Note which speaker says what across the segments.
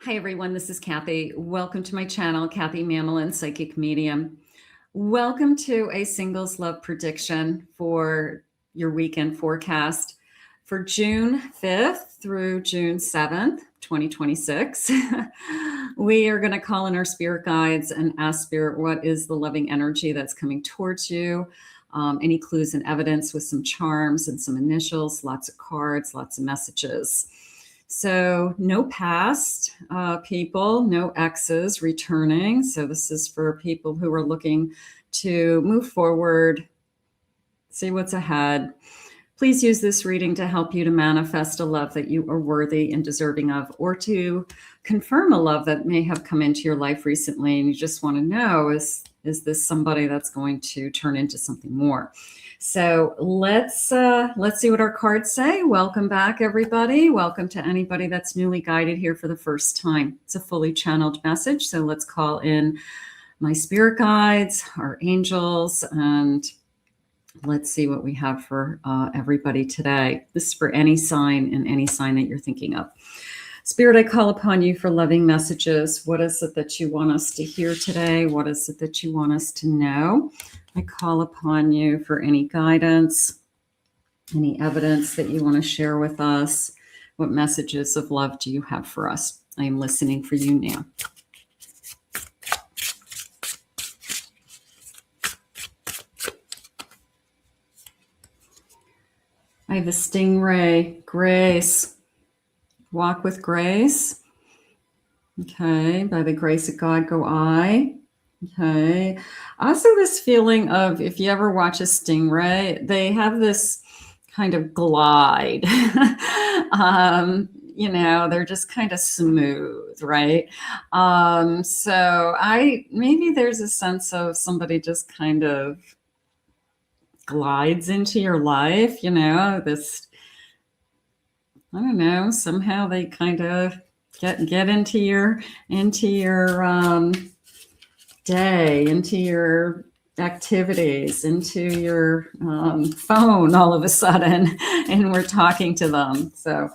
Speaker 1: Hi everyone, this is Kathy. Welcome to my channel, Kathy Mamelin, Psychic Medium. Welcome to a singles love prediction for your weekend forecast for June 5th through June 7th, 2026. We are going to call in our spirit guides and ask spirit, what is the loving energy that's coming towards you? Any clues and evidence with some charms and some initials, lots of cards, lots of messages. So no past people, no exes returning. So this is for people who are looking to move forward, see what's ahead. Please use this reading to help you to manifest a love that you are worthy and deserving of, or to confirm a love that may have come into your life recently and you just want to know, is this somebody that's going to turn into something more? So let's see what our cards say. Welcome back, everybody. Welcome to anybody that's newly guided here for the first time. It's a fully channeled message. So let's call in my spirit guides, our angels, and let's see what we have for everybody today. This is for any sign and any sign that you're thinking of. Spirit, I call upon you for loving messages. What is it that you want us to hear today? What is it that you want us to know? I call upon you for any guidance, any evidence that you want to share with us. What messages of love do you have for us? I am listening for you now. I have a stingray, grace. Walk with grace. Okay, by the grace of God go I. Okay. Also this feeling of, if you ever watch a stingray, they have this kind of glide. They're just kind of smooth, right? So maybe there's a sense of somebody just kind of glides into your life, this, I don't know, somehow they kind of get into your day, into your activities, into your phone all of a sudden, and we're talking to them. So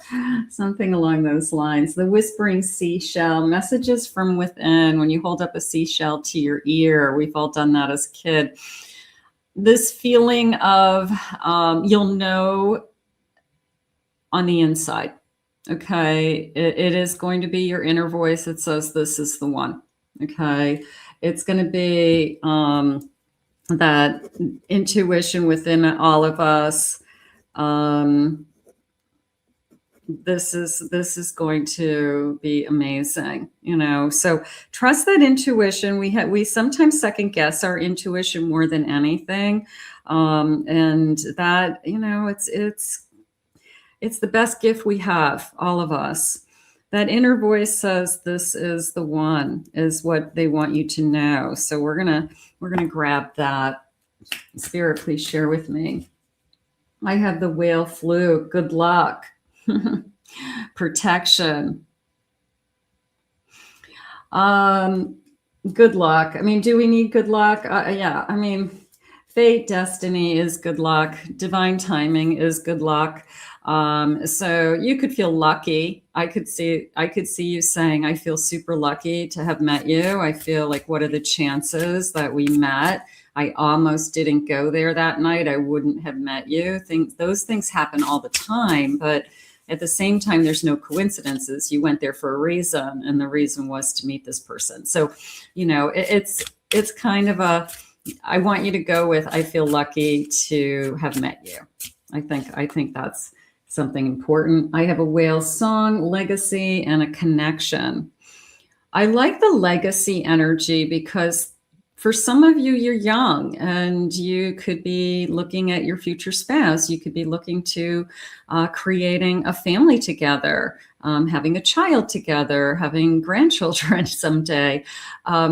Speaker 1: something along those lines. The whispering seashell, messages from within. When you hold up a seashell to your ear, we've all done that as a kid. This feeling of you'll know on the inside. Okay, it is going to be your inner voice that says this is the one. Okay, it's going to be that intuition within all of us. This is going to be amazing, so trust that intuition. We sometimes second guess our intuition more than anything, and that, it's the best gift we have, all of us. That inner voice says this is the one, is what they want you to know. So we're gonna grab that. Spirit, please share with me. I have the whale fluke. Good luck. Protection. Good luck. I mean, do we need good luck? Yeah. I mean, fate, destiny is good luck. Divine timing is good luck. So you could feel lucky. I could see you saying, I feel super lucky to have met you. I feel like, what are the chances that we met? I almost didn't go there that night. I wouldn't have met you. Those things happen all the time, but at the same time, there's no coincidences. You went there for a reason, and the reason was to meet this person. So, it's kind of I want you to go with, I feel lucky to have met you. I think that's something important. I have a whale song, legacy, and a connection. I like the legacy energy because for some of you, you're young and you could be looking at your future spouse. You could be looking to creating a family together, having a child together, having grandchildren someday.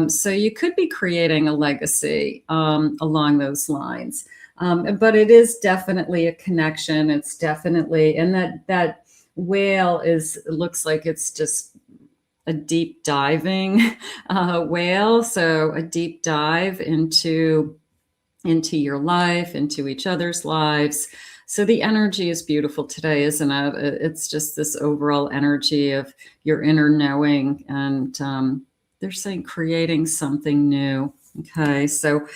Speaker 1: So you could be creating a legacy along those lines. But it is definitely a connection. It's definitely, and that whale looks like it's just a deep diving whale. So a deep dive into your life, into each other's lives. So the energy is beautiful today, isn't it? It's just this overall energy of your inner knowing, and they're saying creating something new. Okay, so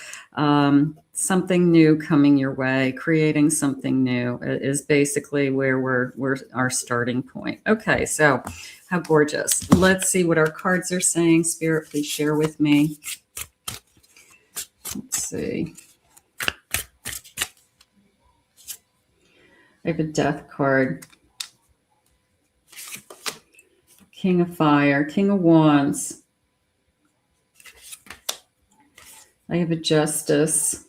Speaker 1: something new coming your way, creating something new is basically where we're our starting point. Okay, so how gorgeous. Let's see what our cards are saying. Spirit, please share with me. Let's see. I have a death card. King of Fire, King of Wands. I have a Justice,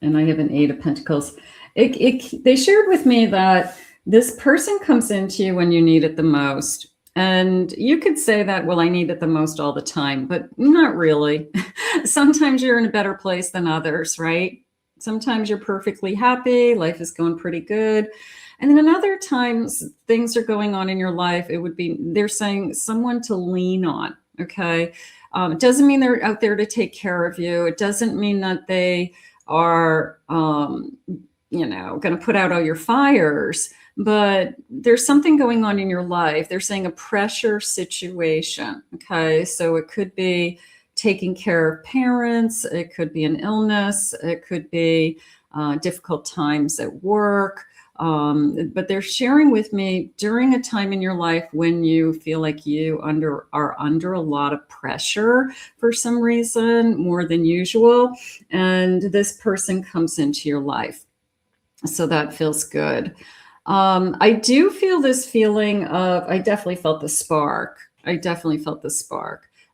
Speaker 1: and I have an Eight of Pentacles. They shared with me that this person comes into you when you need it the most. And you could say that, well, I need it the most all the time, but not really. Sometimes you're in a better place than others, right? Sometimes you're perfectly happy. Life is going pretty good. And then other times things are going on in your life. They're saying someone to lean on. Okay. It doesn't mean they're out there to take care of you. It doesn't mean that they are, going to put out all your fires, but there's something going on in your life. They're saying a pressure situation. Okay. So it could be taking care of parents. It could be an illness. It could be difficult times at work. But they're sharing with me during a time in your life when you feel like you are under a lot of pressure for some reason, more than usual. And this person comes into your life. So that feels good. I do feel this feeling of, I definitely felt the spark.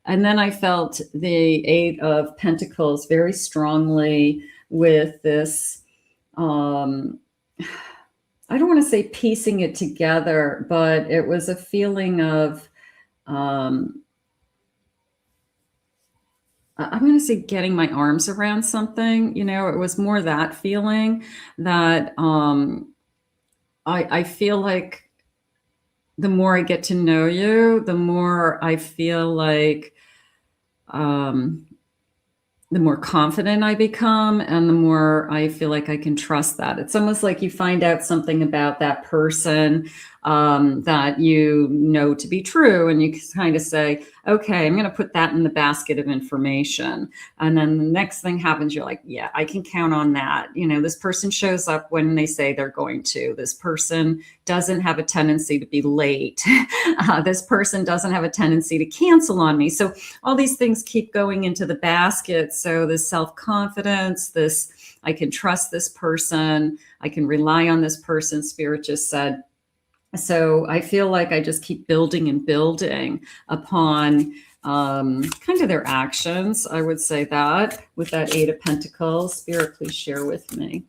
Speaker 1: And then I felt the Eight of Pentacles very strongly with this, I don't want to say piecing it together, but it was a feeling of, I'm going to say getting my arms around something. It was more that feeling that I feel like the more I get to know you, the more I feel like the more confident I become, and the more I feel like I can trust that. It's almost like you find out something about that person that you know to be true, and you kind of say, okay, I'm going to put that in the basket of information. And then the next thing happens, you're like, yeah, I can count on that. This person shows up when they say they're going to. This person doesn't have a tendency to be late. This person doesn't have a tendency to cancel on me. So all these things keep going into the basket. So this self-confidence, this, I can trust this person, I can rely on this person, Spirit just said. So I feel like I just keep building and building upon kind of their actions. I would say that with that Eight of Pentacles. Spirit, please share with me.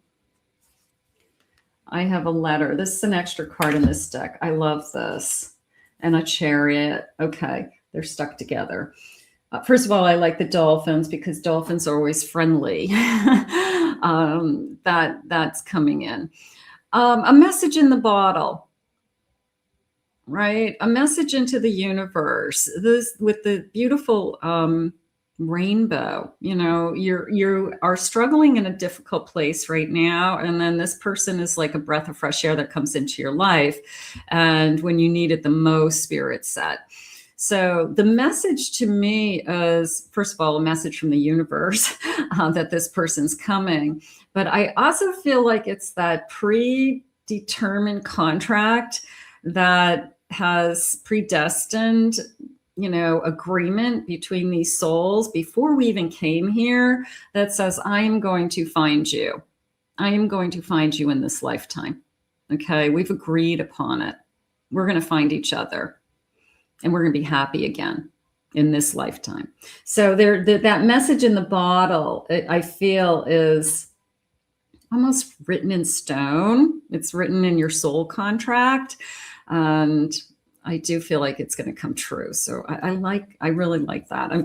Speaker 1: I have a letter. This is an extra card in this deck. I love this. And a Chariot. Okay, they're stuck together. First of all, I like the dolphins because dolphins are always friendly. That's coming in. A message in the bottle. Right? A message into the universe. This with the beautiful rainbow. You are struggling in a difficult place right now, and then this person is like a breath of fresh air that comes into your life, and when you need it the most, Spirit said. So the message to me is, first of all, a message from the universe that this person's coming. But I also feel like it's that predetermined contract that has predestined, agreement between these souls before we even came here that says, I am going to find you. I am going to find you in this lifetime. Okay. We've agreed upon it. We're going to find each other and we're going to be happy again in this lifetime. So that message in the bottle, I feel, is almost written in stone. It's written in your soul contract. And I do feel like it's going to come true. So I really like that. I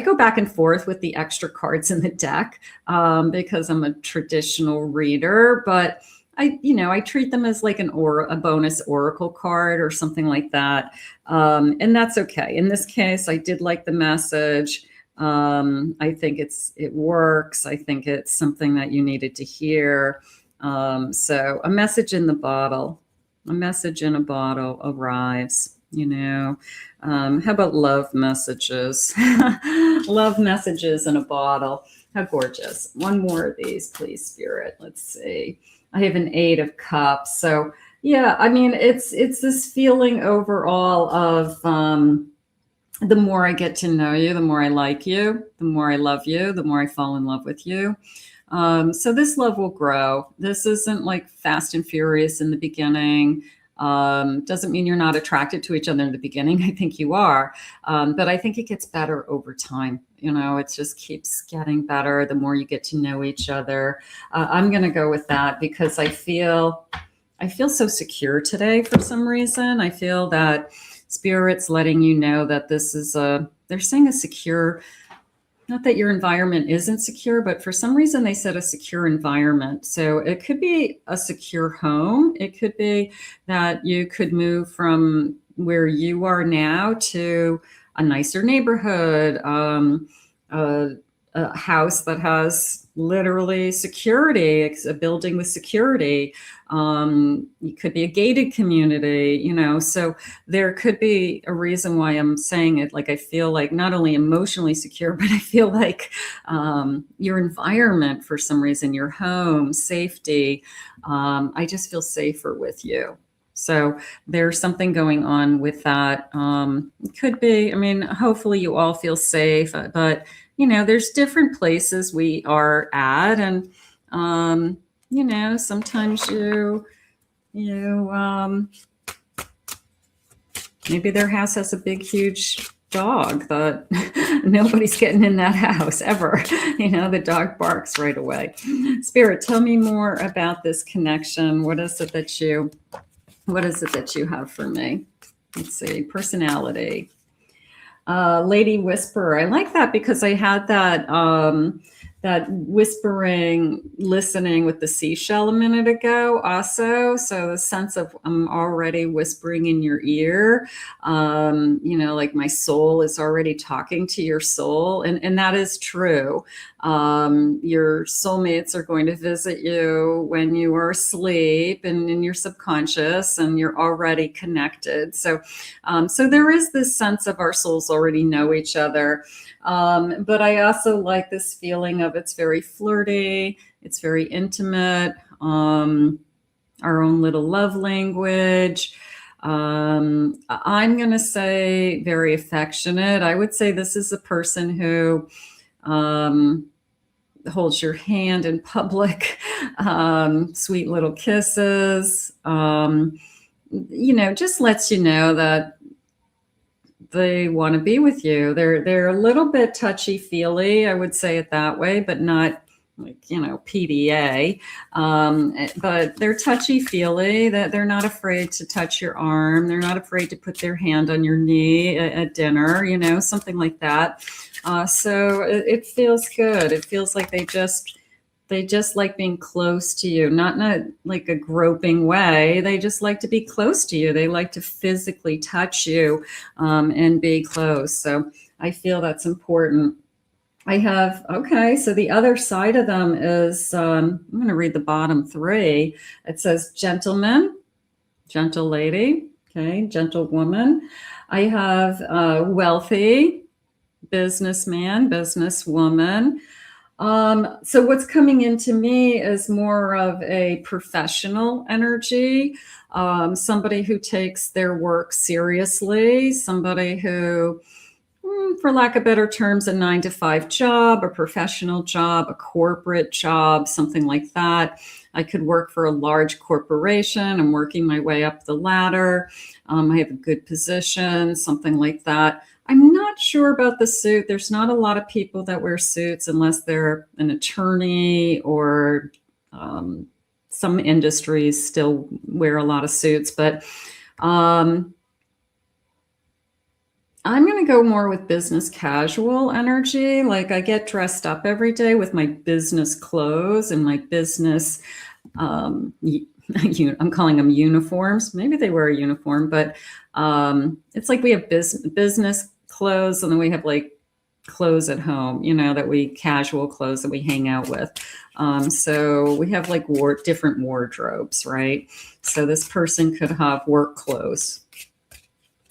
Speaker 1: go back and forth with the extra cards in the deck because I'm a traditional reader, but I treat them as like a bonus oracle card or something like that. And that's okay. In this case, I did like the message. I think it works. I think it's something that you needed to hear. So a message in the bottle, a message in a bottle arrives, you know. How about love messages? Love messages in a bottle. How gorgeous. One more of these, please, Spirit. Let's see. I have an 8 of Cups. So yeah, I mean, it's this feeling overall of the more I get to know you, the more I like you, the more I love you, the more I fall in love with you. So this love will grow. This isn't like fast and furious in the beginning. Doesn't mean you're not attracted to each other in the beginning. I think you are. But I think it gets better over time. You know, it just keeps getting better the more you get to know each other. I'm going to go with that because I feel so secure today for some reason. I feel that Spirit's letting you know that this is they're saying a secure, not that your environment isn't secure, but for some reason they said a secure environment. So it could be a secure home. It could be that you could move from where you are now to a nicer neighborhood, a house that has literally security, a building with security. It could be a gated community, you know, so there could be a reason why I'm saying it. Like, I feel like not only emotionally secure, but I feel like your environment, for some reason, your home, safety, I just feel safer with you. So there's something going on with that. It could be, I mean, hopefully you all feel safe, but you know, there's different places we are at, and you know, sometimes maybe their house has a big, huge dog that nobody's getting in that house ever. You know, the dog barks right away. Spirit, tell me more about this connection. What is it that you have for me? Let's see, personality. Lady Whisperer. I like that because I had that that whispering, listening with the seashell a minute ago also. So the sense of I'm already whispering in your ear, you know, like my soul is already talking to your soul. And that is true. Your soulmates are going to visit you when you are asleep and in your subconscious, and you're already connected. So, so there is this sense of our souls already know each other. But I also like this feeling of it's very flirty, it's very intimate, our own little love language. I'm going to say very affectionate. I would say this is a person who holds your hand in public, sweet little kisses, you know, just lets you know that they want to be with you. They're a little bit touchy-feely, I would say it that way, but not like, you know, PDA. But they're touchy-feely, that they're not afraid to touch your arm. They're not afraid to put their hand on your knee at dinner, you know, something like that. So it feels good. It feels like they just like being close to you, not like a groping way. They just like to be close to you. They like to physically touch you and be close. So I feel that's important. I have, okay, so the other side of them is, I'm going to read the bottom 3. It says gentleman, gentle lady, okay, gentle woman. I have wealthy, businessman, businesswoman. So what's coming into me is more of a professional energy, somebody who takes their work seriously, somebody who, for lack of better terms, a 9-to-5 job, a professional job, a corporate job, something like that. I could work for a large corporation. I'm working my way up the ladder. I have a good position, something like that. I'm not sure about the suit. There's not a lot of people that wear suits unless they're an attorney, or some industries still wear a lot of suits. But I'm going to go more with business casual energy. Like, I get dressed up every day with my business clothes and my business, I'm calling them uniforms. Maybe they wear a uniform, but it's like we have business clothes, and then we have like clothes at home, you know, casual clothes that we hang out with. So we have like different wardrobes, right? So this person could have work clothes,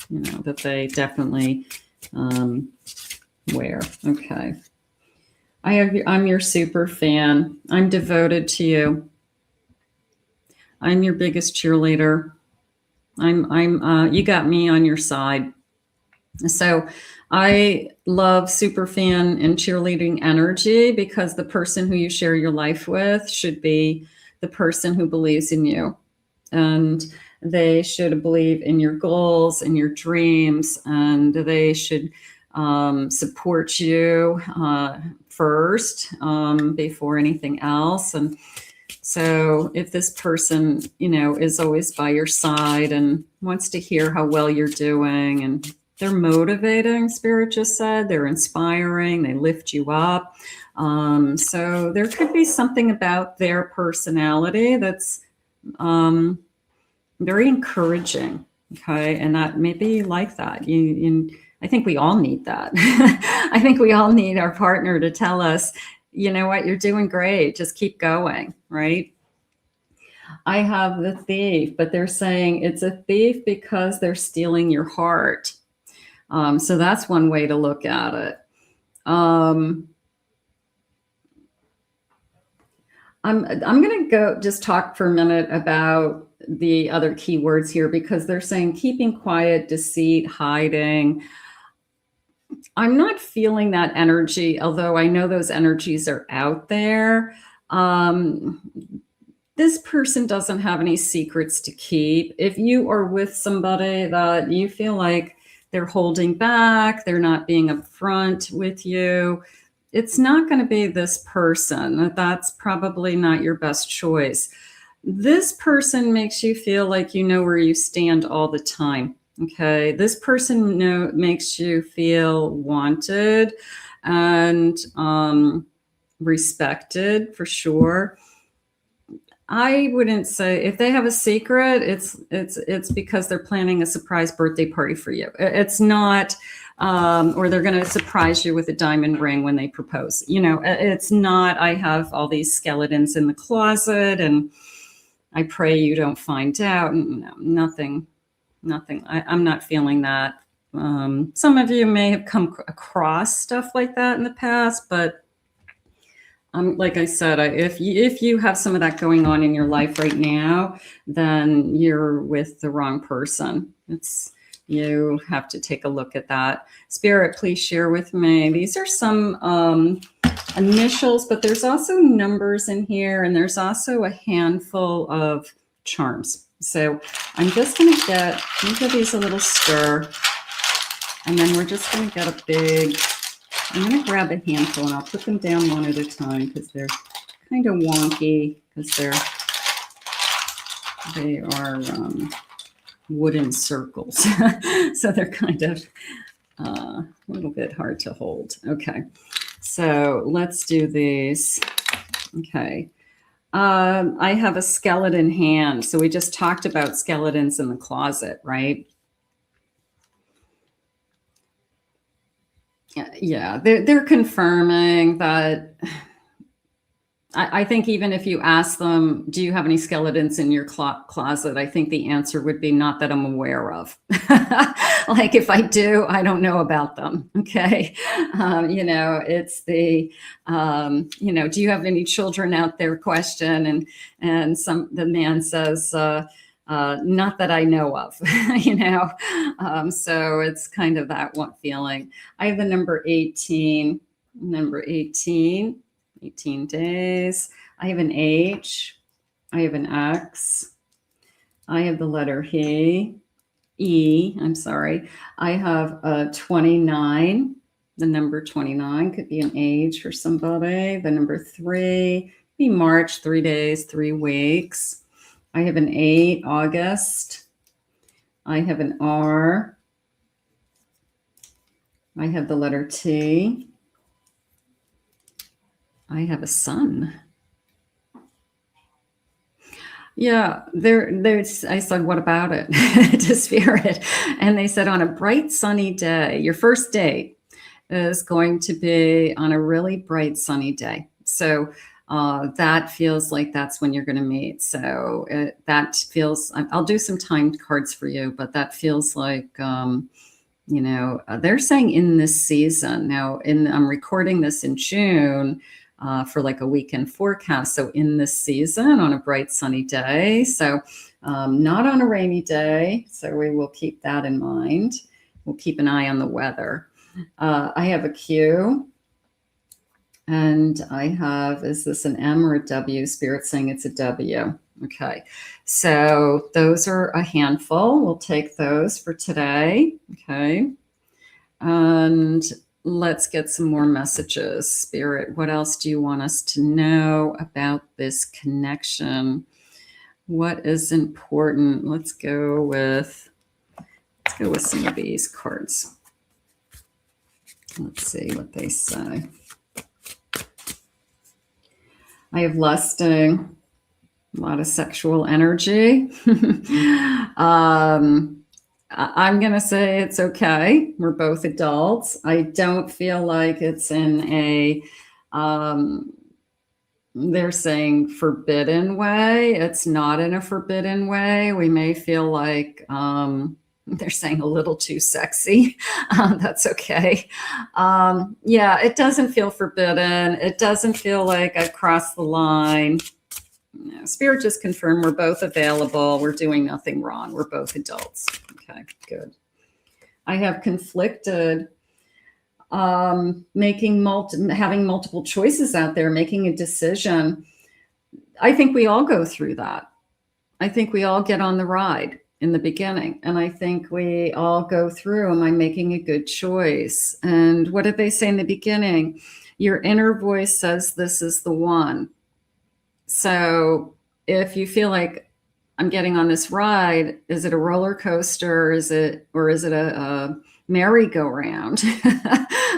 Speaker 1: you know, that they definitely wear. Okay. I'm your super fan. I'm devoted to you. I'm your biggest cheerleader. You got me on your side. So I love super fan and cheerleading energy, because the person who you share your life with should be the person who believes in you, and they should believe in your goals and your dreams, and they should support you first before anything else. And so if this person, you know, is always by your side and wants to hear how well you're doing, and they're motivating, Spirit just said, they're inspiring, they lift you up. So there could be something about their personality that's very encouraging. Okay. And that maybe you like that. I think we all need that. I think we all need our partner to tell us, you know what, you're doing great. Just keep going, right? I have the Thief, but they're saying it's a thief because they're stealing your heart. So that's one way to look at it. I'm going to go just talk for a minute about the other keywords here, because they're saying keeping quiet, deceit, hiding. I'm not feeling that energy, although I know those energies are out there. This person doesn't have any secrets to keep. If you are with somebody that you feel like they're holding back, they're not being upfront with you, it's not going to be this person. That's probably not your best choice. This person makes you feel like you know where you stand all the time. Okay. This person makes you feel wanted and respected, for sure. I wouldn't say if they have a secret, it's because they're planning a surprise birthday party for you. It's not, or they're going to surprise you with a diamond ring when they propose. You know, it's not, I have all these skeletons in the closet and I pray you don't find out. No, nothing. I'm not feeling that. Some of you may have come across stuff like that in the past, but like I said, if you have some of that going on in your life right now, then you're with the wrong person. You have to take a look at that. Spirit, please share with me. These are some initials, but there's also numbers in here, and there's also a handful of charms. So I'm just going to give these a little stir, and then we're just going to get I'm going to grab a handful and I'll put them down one at a time, because they're kind of wonky, because they are wooden circles. So they're kind of a little bit hard to hold. Okay, so let's do these. Okay. I have a skeleton hand. So we just talked about skeletons in the closet, right? Yeah, they're confirming that. I think even if you ask them, do you have any skeletons in your closet? I think the answer would be not that I'm aware of. Like if I do, I don't know about them. Okay. You know, it's the, you know, do you have any children out there question? And the man says, not that I know of, you know? So it's kind of that one feeling. I have the number 18, 18 days. I have an H. I have an X. I have the letter E. I'm sorry. I have a 29. The number 29 could be an age for somebody. The number 3 be March, 3 days, 3 weeks. I have an 8, August. I have an R. I have the letter T. I have a sun. Yeah, I said, what about it? To Spirit. And they said, on a bright sunny day, your first date, is going to be on a really bright sunny day. So that feels like that's when you're going to meet. So that feels, I'll do some timed cards for you, but that feels like, you know, they're saying in this season. Now, I'm recording this in June for like a weekend forecast. So in this season on a bright sunny day. So not on a rainy day. So we will keep that in mind. We'll keep an eye on the weather. I have a Q. And I have, is this an M or a W? Spirit saying it's a W. Okay. So those are a handful. We'll take those for today. Okay. And let's get some more messages. Spirit, what else do you want us to know about this connection? What is important? Let's go with some of these cards. Let's see what they say. I have lusting, a lot of sexual energy. I'm going to say it's okay. We're both adults. I don't feel like it's in a, they're saying forbidden way. It's not in a forbidden way. We may feel like, they're saying a little too sexy. That's okay. Yeah, it doesn't feel forbidden. It doesn't feel like I've crossed the line. No, Spirit just confirmed we're both available. We're doing nothing wrong. We're both adults. Okay, good. I have conflicted, having multiple choices out there, making a decision. I think we all go through that. I think we all get on the ride in the beginning. And I think we all go through, am I making a good choice? And what did they say in the beginning? Your inner voice says this is the one. So if you feel like I'm getting on this ride, is it a roller coaster? Is it a merry-go-round?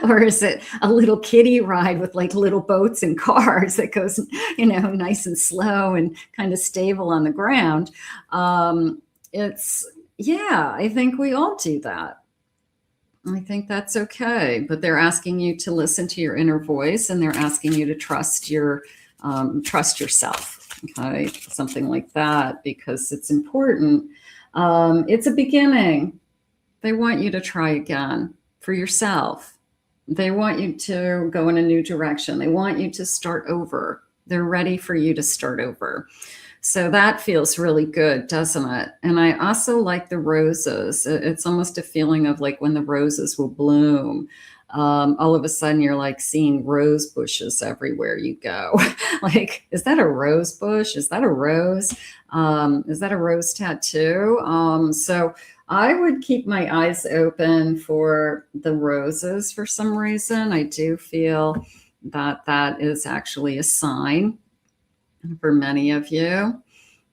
Speaker 1: Or is it a little kiddie ride with like little boats and cars that goes, you know, nice and slow and kind of stable on the ground? I think we all do that. I think that's okay, but they're asking you to listen to your inner voice, and they're asking you to trust yourself. Okay, something like that, because it's important. It's a beginning. They want you to try again for yourself. They want you to go in a new direction. They want you to start over. They're ready for you to start over. So that feels really good, doesn't it? And I also like the roses. It's almost a feeling of like when the roses will bloom. All of a sudden you're like seeing rose bushes everywhere you go. Like, is that a rose bush? Is that a rose? Is that a rose tattoo? So I would keep my eyes open for the roses for some reason. I do feel that that is actually a sign for many of you.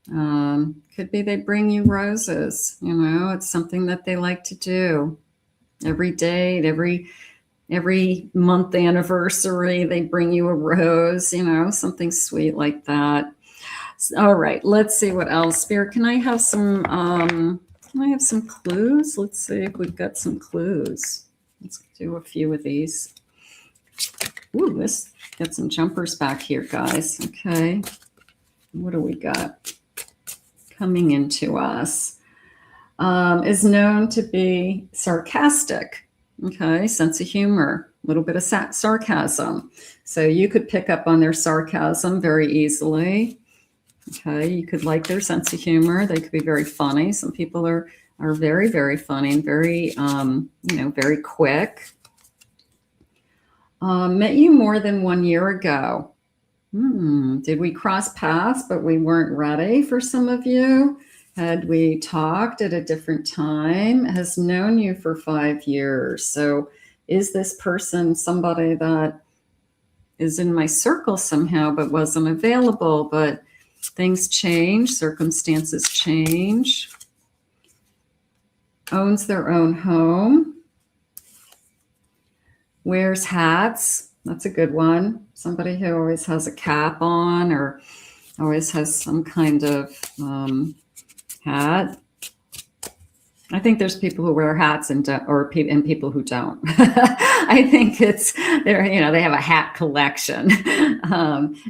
Speaker 1: Could be they bring you roses. You know, it's something that they like to do every date, every month anniversary, they bring you a rose, you know, something sweet like that. All right, let's see what else. Spirit, can I have some clues? Let's see if we've got some clues. Let's do a few of these. Ooh, let's get some jumpers back here, guys. Okay. What do we got coming into us? Is known to be sarcastic. Okay, sense of humor, a little bit of sarcasm. So you could pick up on their sarcasm very easily. Okay, you could like their sense of humor. They could be very funny. Some people are very, very funny and very, very quick. Met you more than 1 year ago. Did we cross paths, but we weren't ready for some of you? Had we talked at a different time? Has known you for 5 years. So is this person somebody that is in my circle somehow, but wasn't available, but things change, circumstances change, owns their own home, wears hats. That's a good one. Somebody who always has a cap on or always has some kind of hat. I think there's people who wear hats and people who don't. I think it's they're, you know, they have a hat collection.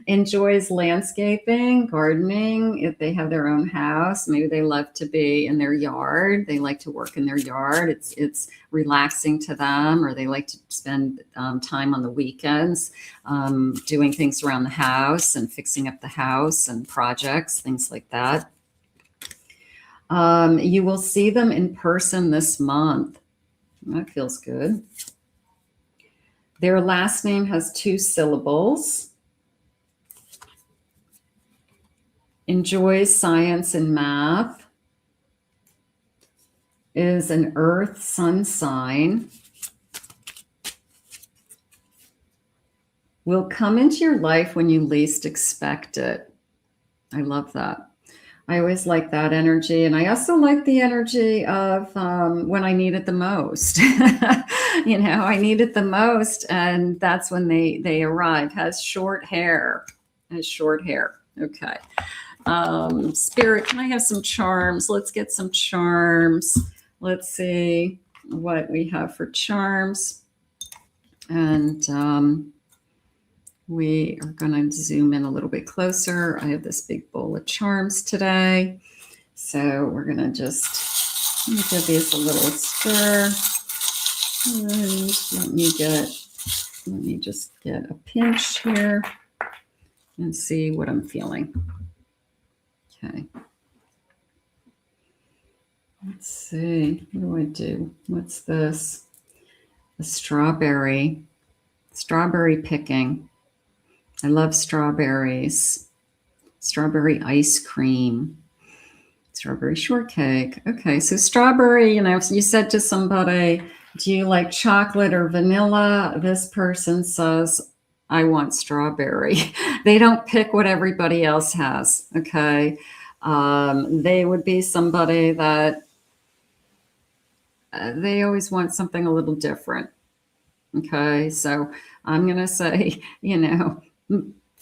Speaker 1: Enjoys landscaping, gardening. If they have their own house, maybe they love to be in their yard. They like to work in their yard. It's relaxing to them, or they like to spend time on the weekends doing things around the house and fixing up the house and projects, things like that. You will see them in person this month. That feels good. Their last name has 2 syllables. Enjoys science and math. Is an earth sun sign. Will come into your life when you least expect it. I love that. I always like that energy. And I also like the energy of when I need it the most. You know, I need it the most. And that's when they arrive. Has short hair. Has short hair. Okay. Spirit, can I have some charms? Let's get some charms. Let's see what we have for charms. And we are going to zoom in a little bit closer. I have this big bowl of charms today. So we're going to just give these a little stir. And let me just get a pinch here and see what I'm feeling. Okay. Let's see. What do I do? What's this? The strawberry picking. I love strawberries, strawberry ice cream, strawberry shortcake. Okay, so strawberry, you know, you said to somebody, do you like chocolate or vanilla? This person says, I want strawberry. They don't pick what everybody else has, okay? They would be somebody that they always want something a little different, okay? So I'm going to say, you know,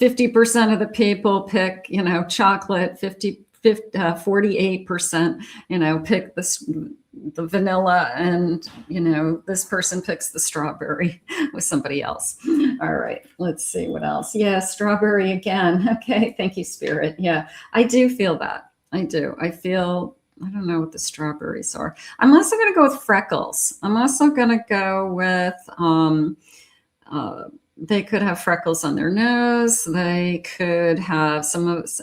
Speaker 1: 50% of the people pick, you know, chocolate, 48%, you know, pick the vanilla, and, you know, this person picks the strawberry with somebody else. All right, let's see what else. Yeah, strawberry again. Okay, thank you, Spirit. Yeah, I do feel that. I do. I don't know what the strawberries are. I'm also going to go with freckles. I'm also going to go with, they could have freckles on their nose. They could have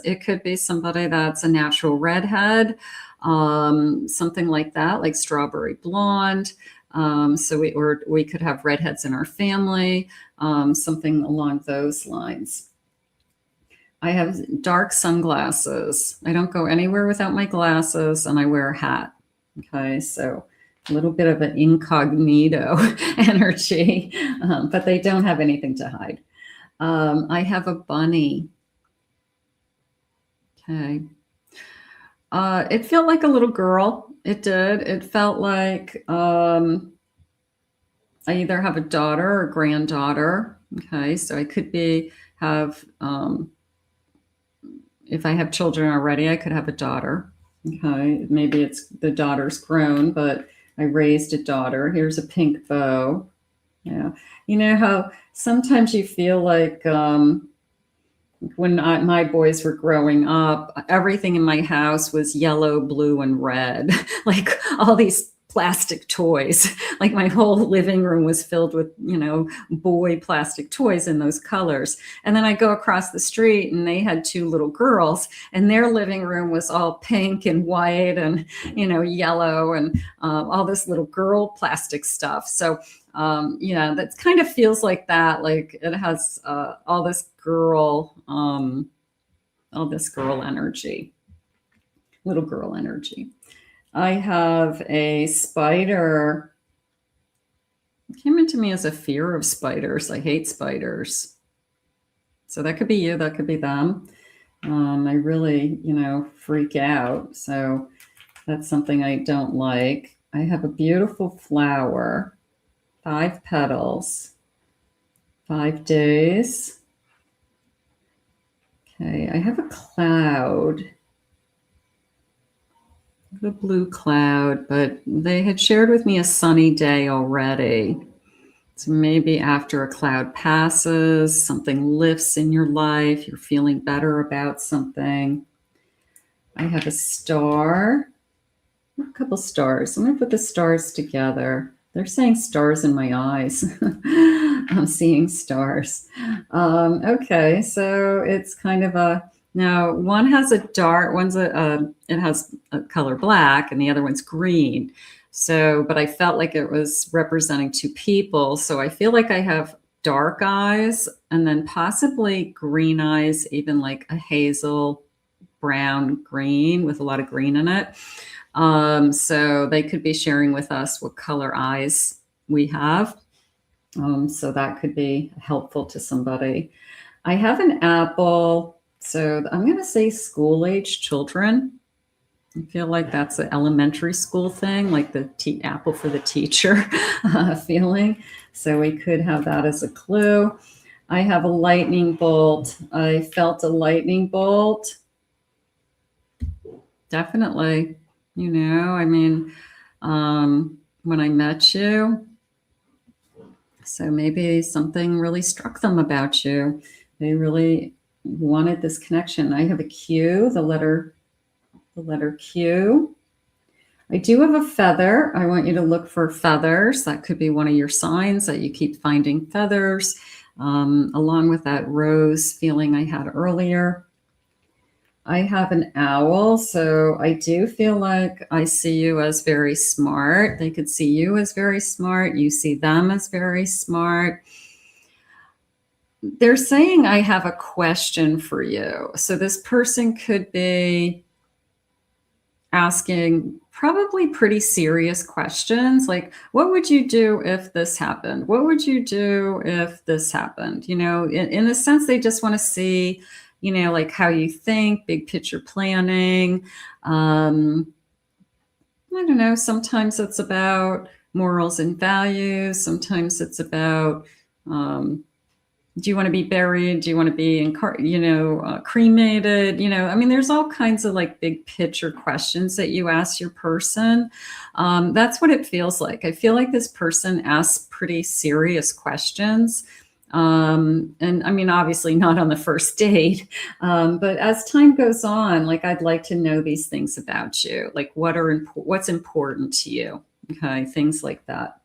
Speaker 1: it could be somebody that's a natural redhead, something like that, like strawberry blonde. So we could have redheads in our family, something along those lines. I have dark sunglasses. I don't go anywhere without my glasses, and I wear a hat. Okay, so a little bit of an incognito energy, but they don't have anything to hide. I have a bunny. Okay. It felt like a little girl. It did. It felt like I either have a daughter or granddaughter. Okay, so I could have if I have children already, I could have a daughter. Okay, maybe the daughter's grown, but I raised a daughter. Here's a pink bow. Yeah. You know how sometimes you feel like when my boys were growing up, everything in my house was yellow, blue, and red, like all these plastic toys. Like my whole living room was filled with, you know, boy plastic toys in those colors. And then I go across the street and they had 2 little girls, and their living room was all pink and white and, you know, yellow and all this little girl plastic stuff. So, yeah, that kind of feels like that. Like it has all this girl energy, little girl energy. I have a spider. It came into me as a fear of spiders. I hate spiders. So that could be you, that could be them. I really, you know, freak out. So that's something I don't like. I have a beautiful flower, 5 petals, 5 days. Okay, I have a cloud. The blue cloud, but they had shared with me a sunny day already. So maybe after a cloud passes, something lifts in your life, you're feeling better about something. I have a star, a couple stars. I'm going to put the stars together. They're saying stars in my eyes. I'm seeing stars. Okay, so it's kind of a, now one has a dark, it has a color black and the other one's green. So, but I felt like it was representing two people. So I feel like I have dark eyes and then possibly green eyes, even like a hazel brown green with a lot of green in it. So they could be sharing with us what color eyes we have. So that could be helpful to somebody. I have an apple. So I'm going to say school-age children. I feel like that's an elementary school thing, like the apple for the teacher feeling. So we could have that as a clue. I have a lightning bolt. I felt a lightning bolt. Definitely. You know, I mean, when I met you, so maybe something really struck them about you. They really wanted this connection. I have a Q, the letter Q. I do have a feather. I want you to look for feathers. That could be one of your signs that you keep finding feathers, along with that rose feeling I had earlier. I have an owl, so I do feel like I see you as very smart. They could see you as very smart. You see them as very smart. They're saying I have a question for you. So this person could be asking probably pretty serious questions, like, what would you do if this happened? What would you do if this happened? You know, in a sense, they just want to see, you know, like how you think, big picture planning. I don't know, sometimes it's about morals and values. Sometimes it's about, do you want to be buried? Do you want to be cremated? You know, I mean, there's all kinds of like big picture questions that you ask your person. That's what it feels like. I feel like this person asks pretty serious questions. And I mean, obviously not on the first date, but as time goes on, like I'd like to know these things about you, like what's important to you. Okay, things like that.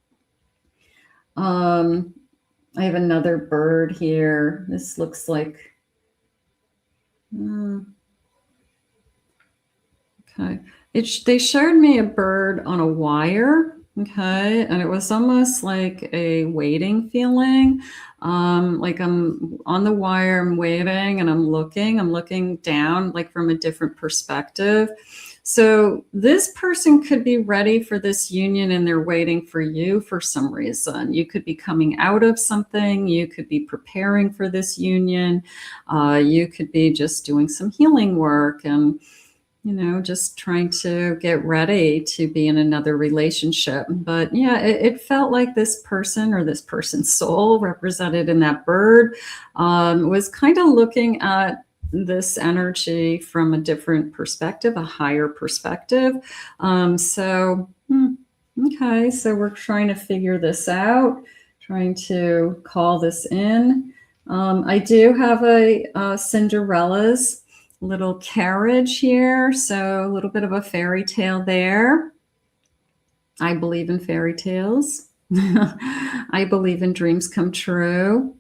Speaker 1: I have another bird here. This looks like, okay. They showed me a bird on a wire, okay, and it was almost like a waiting feeling. Like I'm on the wire, I'm waiting, and I'm looking down, like from a different perspective. So this person could be ready for this union and they're waiting for you for some reason. You could be coming out of something. You could be preparing for this union. You could be just doing some healing work and, you know, just trying to get ready to be in another relationship. But yeah, it felt like this person or this person's soul represented in that bird was kind of looking at this energy from a different perspective, a higher perspective. Okay, so we're trying to figure this out, trying to call this in. I do have a Cinderella's little carriage here, so a little bit of a fairy tale there. I believe in fairy tales. I believe in dreams come true.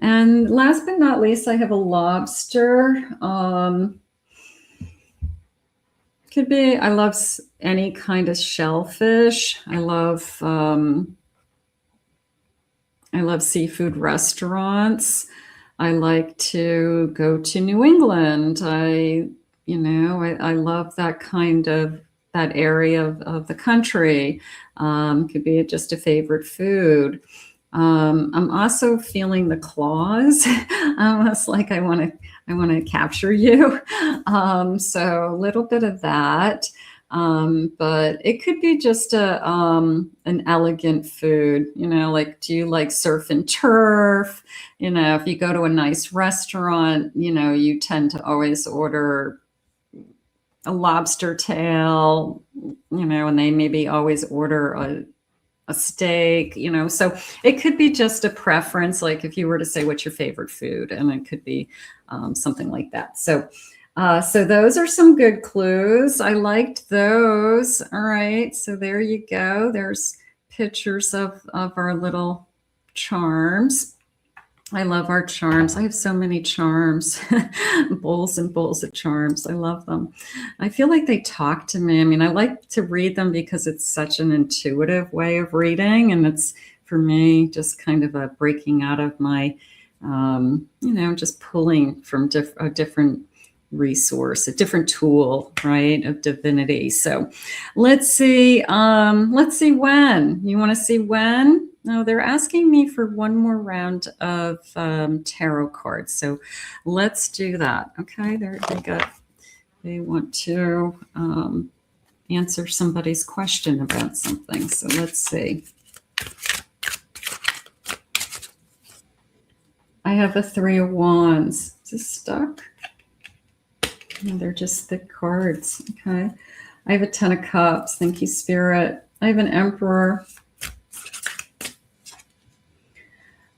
Speaker 1: And last but not least, I have a lobster. Could be, I love any kind of shellfish. I love seafood restaurants. I like to go to New England. I love that kind of, that area of the country. Could be just a favorite food. I'm also feeling the claws, almost like I want to capture you. So a little bit of that. But it could be just an elegant food, you know, like, do you like surf and turf? You know, if you go to a nice restaurant, you know, you tend to always order a lobster tail, you know, and they maybe always order a steak, you know. So it could be just a preference, like if you were to say what's your favorite food, and it could be something like that. So so those are some good clues. I liked those. All right, so there you go. There's pictures of our little charms. I love our charms. I have so many charms, bowls and bowls of charms. I love them. I feel like they talk to me. I mean, I like to read them because it's such an intuitive way of reading. And it's, for me, just kind of a breaking out of my, you know, just pulling from a different resource, a different tool, right, of divinity. So let's see when. You want to see when? No, they're asking me for one more round of tarot cards. So let's do that. Okay, they want to answer somebody's question about something. So let's see. I have a 3 of Wands. Is this stuck? No, they're just thick cards. Okay. I have a 10 of Cups. Thank you, Spirit. I have an Emperor.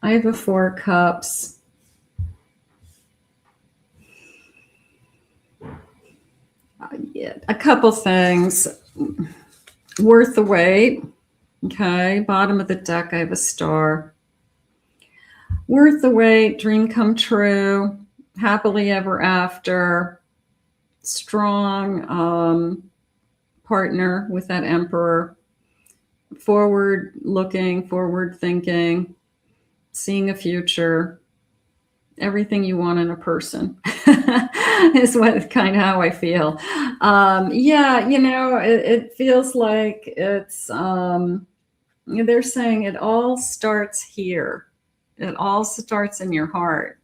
Speaker 1: I have a 4 of Cups. Yeah, a couple things. Worth the wait. Okay. Bottom of the deck, I have a Star. Worth the wait. Dream come true. Happily ever after. Strong partner with that Emperor. Forward looking, forward thinking. Seeing a future, everything you want in a person is what kind of how I feel. Yeah, you know, it feels like it's, they're saying it all starts here. It all starts in your heart.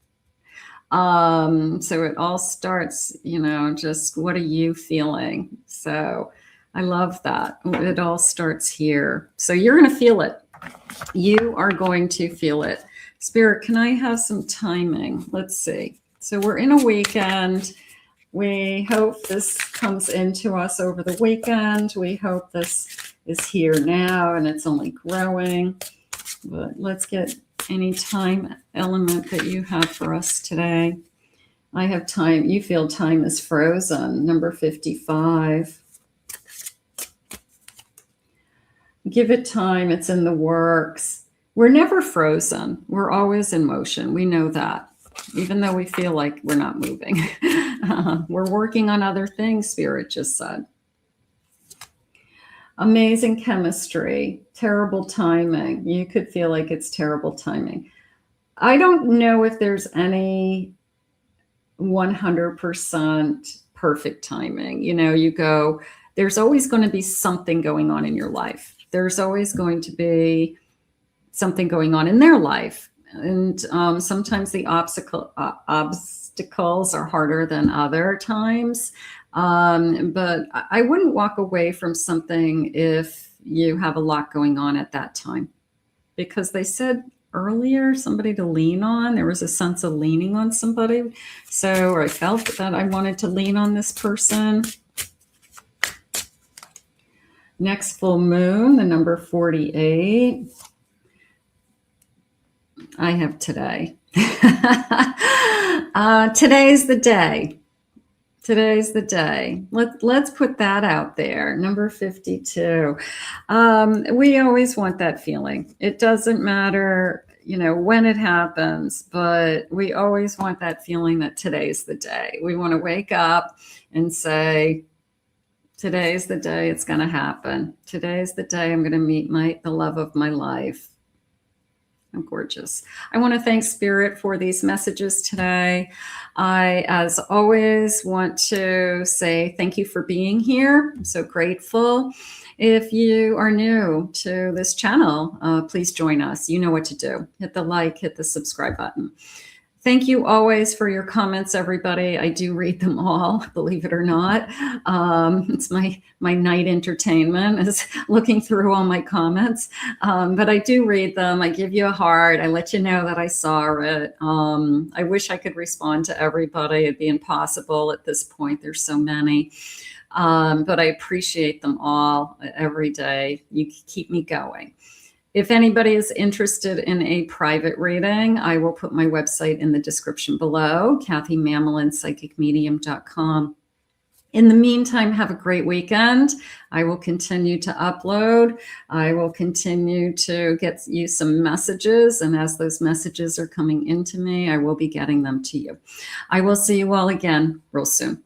Speaker 1: So it all starts, you know, just what are you feeling? So I love that. It all starts here. So you're going to feel it. You are going to feel it. Spirit, can I have some timing? Let's see. So we're in a weekend. We hope this comes into us over the weekend. We hope this is here now and it's only growing. But let's get any time element that you have for us today. I have time. You feel time is frozen. Number 55. Give it time. It's in the works. We're never frozen. We're always in motion. We know that, even though we feel like we're not moving. We're working on other things, Spirit just said. Amazing chemistry. Terrible timing. You could feel like it's terrible timing. I don't know if there's any 100% perfect timing. You know, you go, there's always going to be something going on in your life. There's always going to be something going on in their life. And sometimes the obstacles are harder than other times. But I wouldn't walk away from something if you have a lot going on at that time. Because they said earlier, somebody to lean on. There was a sense of leaning on somebody. So I felt that I wanted to lean on this person. Next full moon, the number 48. I have today. Today's the day. Today's the day. Let's put that out there. Number 52. We always want that feeling. It doesn't matter, you know, when it happens, but we always want that feeling that today's the day. We want to wake up and say, today's the day it's going to happen. Today's the day I'm going to meet the love of my life. I'm gorgeous. I want to thank Spirit for these messages today. I, as always, want to say thank you for being here. I'm so grateful. If you are new to this channel, please join us. You know what to do. Hit the like, hit the subscribe button. Thank you always for your comments, everybody. I do read them all, believe it or not. It's my night entertainment is looking through all my comments. But I do read them. I give you a heart. I let you know that I saw it. I wish I could respond to everybody. It'd be impossible at this point. There's so many. But I appreciate them all every day. You keep me going. If anybody is interested in a private reading, I will put my website in the description below, kathymamolinspsychicmedium.com. In the meantime, have a great weekend. I will continue to upload. I will continue to get you some messages. And as those messages are coming into me, I will be getting them to you. I will see you all again real soon.